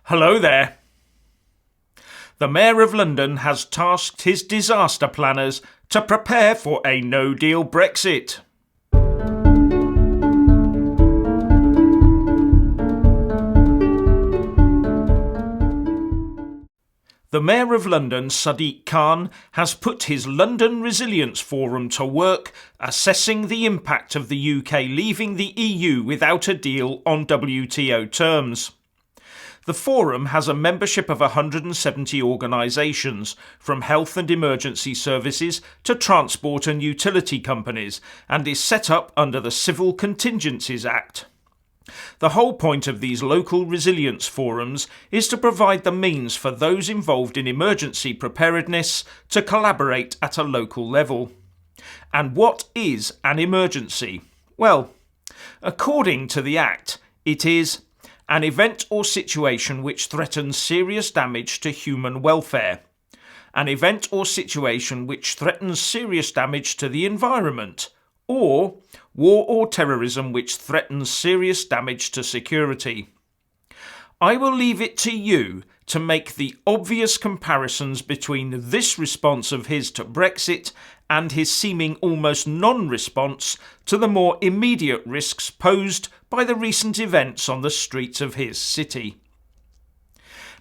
Hello there. The Mayor of London has tasked his disaster planners to prepare for a no-deal Brexit. The Mayor of London, Sadiq Khan, has put his London Resilience Forum to work assessing the impact of the UK leaving the EU without a deal on WTO terms. The forum has a membership of 170 organisations, from health and emergency services to transport and utility companies, and is set up under the Civil Contingencies Act. The whole point of these local resilience forums is to provide the means for those involved in emergency preparedness to collaborate at a local level. And what is an emergency? Well, according to the Act, it is an event or situation which threatens serious damage to human welfare, an event or situation which threatens serious damage to the environment, or war or terrorism which threatens serious damage to security. I will leave it to you to make the obvious comparisons between this response of his to Brexit and his seeming almost non-response to the more immediate risks posed by the recent events on the streets of his city.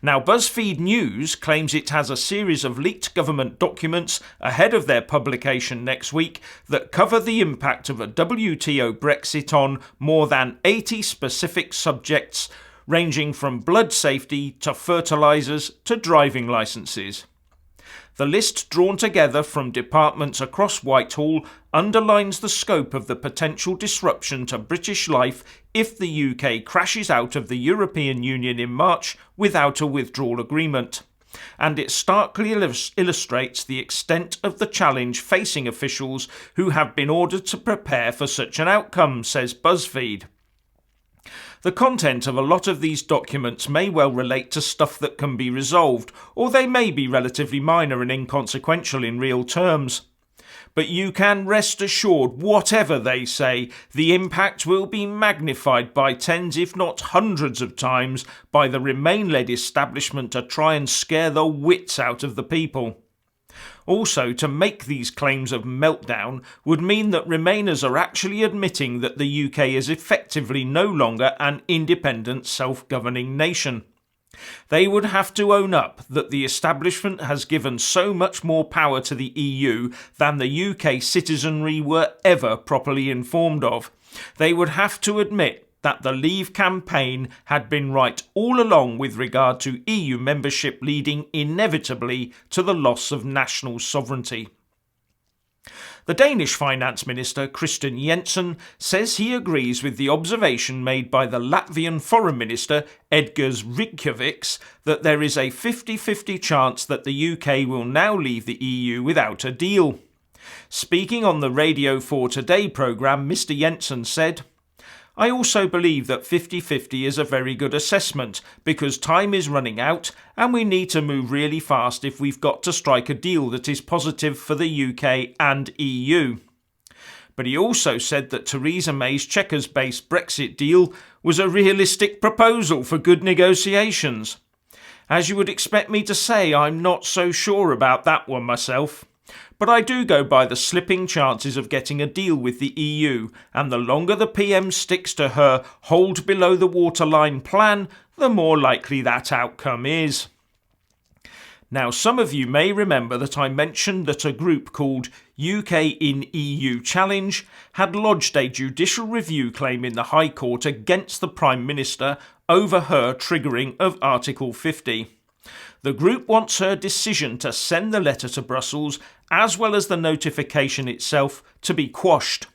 Now, BuzzFeed News claims it has a series of leaked government documents ahead of their publication next week that cover the impact of a WTO Brexit on more than 80 specific subjects, ranging from blood safety to fertilisers to driving licences. The list drawn together from departments across Whitehall underlines the scope of the potential disruption to British life if the UK crashes out of the European Union in March without a withdrawal agreement. And it starkly illustrates the extent of the challenge facing officials who have been ordered to prepare for such an outcome, says BuzzFeed. The content of a lot of these documents may well relate to stuff that can be resolved, or they may be relatively minor and inconsequential in real terms. But you can rest assured, whatever they say, the impact will be magnified by tens if not hundreds of times by the Remain-led establishment to try and scare the wits out of the people. Also, to make these claims of meltdown would mean that Remainers are actually admitting that the UK is effectively no longer an independent, self-governing nation. They would have to own up that the establishment has given so much more power to the EU than the UK citizenry were ever properly informed of. They would have to admit that the Leave campaign had been right all along with regard to EU membership, leading inevitably to the loss of national sovereignty. The Danish Finance Minister, Kristian Jensen, says he agrees with the observation made by the Latvian Foreign Minister, Edgars Rinkēvičs, that there is a 50-50 chance that the UK will now leave the EU without a deal. Speaking on the Radio 4 Today programme, Mr Jensen said, "I also believe that 50-50 is a very good assessment because time is running out and we need to move really fast if we've got to strike a deal that is positive for the UK and EU." But he also said that Theresa May's Chequers-based Brexit deal was a realistic proposal for good negotiations. As you would expect me to say, I'm not so sure about that one myself. But I do go by the slipping chances of getting a deal with the EU, and the longer the PM sticks to her hold below the waterline plan, the more likely that outcome is. Now, some of you may remember that I mentioned that a group called UK in EU Challenge had lodged a judicial review claim in the High Court against the Prime Minister over her triggering of Article 50. The group wants her decision to send the letter to Brussels, as well as the notification itself, to be quashed.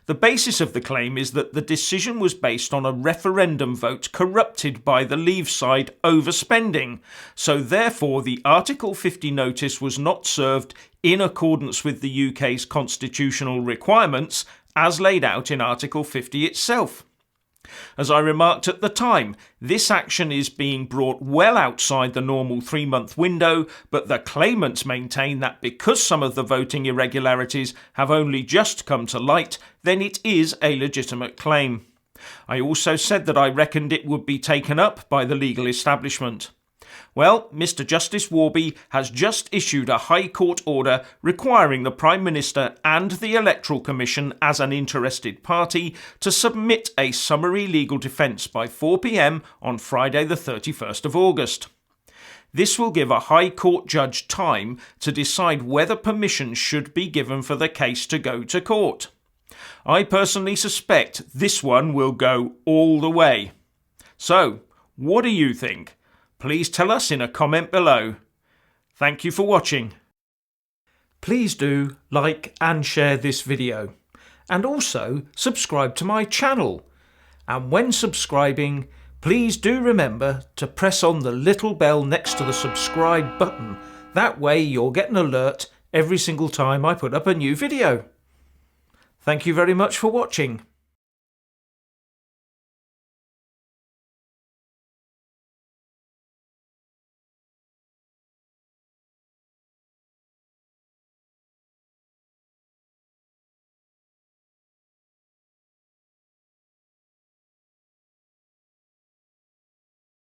The basis of the claim is that the decision was based on a referendum vote corrupted by the Leave side overspending, so therefore the Article 50 notice was not served in accordance with the UK's constitutional requirements, as laid out in Article 50 itself. As I remarked at the time, this action is being brought well outside the normal 3-month window, but the claimants maintain that because some of the voting irregularities have only just come to light, then it is a legitimate claim. I also said that I reckoned it would be taken up by the legal establishment. Well, Mr. Justice Warby has just issued a High Court order requiring the Prime Minister and the Electoral Commission as an interested party to submit a summary legal defence by 4 p.m. on Friday the 31st of August. This will give a High Court judge time to decide whether permission should be given for the case to go to court. I personally suspect this one will go all the way. So, what do you think? Please tell us in a comment below. Thank you for watching. Please do like and share this video, and also subscribe to my channel. And when subscribing, please do remember to press on the little bell next to the subscribe button. That way you'll get an alert every single time I put up a new video. Thank you very much for watching.